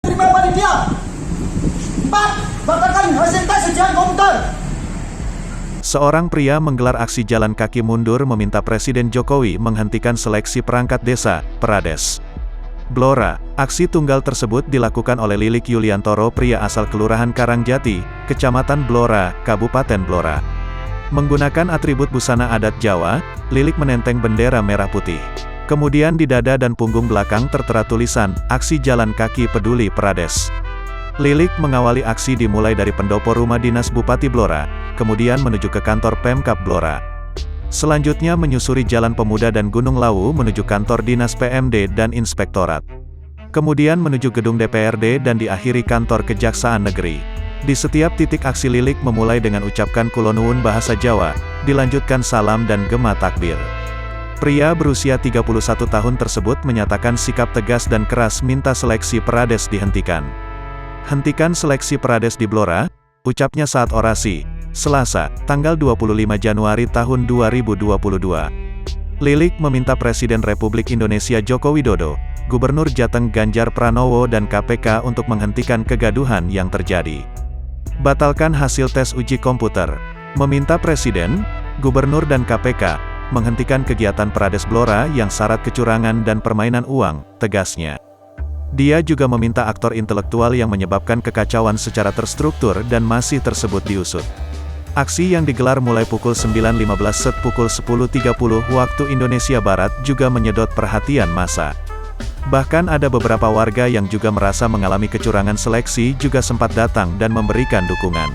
Terima panitia. 4. Batalkan hasil tes ujian komputer. Seorang pria menggelar aksi jalan kaki mundur meminta Presiden Jokowi menghentikan seleksi perangkat desa, Prades. Blora, aksi tunggal tersebut dilakukan oleh Lilik Yuliantoro, pria asal Kelurahan Karangjati, Kecamatan Blora, Kabupaten Blora. Menggunakan atribut busana adat Jawa, Lilik menenteng bendera merah putih. Kemudian di dada dan punggung belakang tertera tulisan, "Aksi Jalan Kaki Peduli Prades". Lilik mengawali aksi dimulai dari pendopo rumah dinas Bupati Blora, kemudian menuju ke kantor Pemkab Blora. Selanjutnya menyusuri Jalan Pemuda dan Gunung Lawu menuju kantor dinas PMD dan Inspektorat. Kemudian menuju gedung DPRD dan diakhiri kantor Kejaksaan Negeri. Di setiap titik aksi Lilik memulai dengan ucapkan kulonuwun bahasa Jawa, dilanjutkan salam dan gema takbir. Pria berusia 31 tahun tersebut menyatakan sikap tegas dan keras minta seleksi Prades dihentikan. "Hentikan seleksi Prades di Blora," ucapnya saat orasi, Selasa, tanggal 25 Januari tahun 2022. Lilik meminta Presiden Republik Indonesia Joko Widodo, Gubernur Jateng Ganjar Pranowo dan KPK untuk menghentikan kegaduhan yang terjadi. Batalkan hasil tes uji komputer. Meminta Presiden, Gubernur dan KPK, menghentikan kegiatan Prades Blora yang syarat kecurangan dan permainan uang, tegasnya. Dia juga meminta aktor intelektual yang menyebabkan kekacauan secara terstruktur dan masih tersebut diusut. Aksi yang digelar mulai pukul 9.15 sampai pukul 10.30 waktu Indonesia Barat juga menyedot perhatian massa. Bahkan ada beberapa warga yang juga merasa mengalami kecurangan seleksi juga sempat datang dan memberikan dukungan.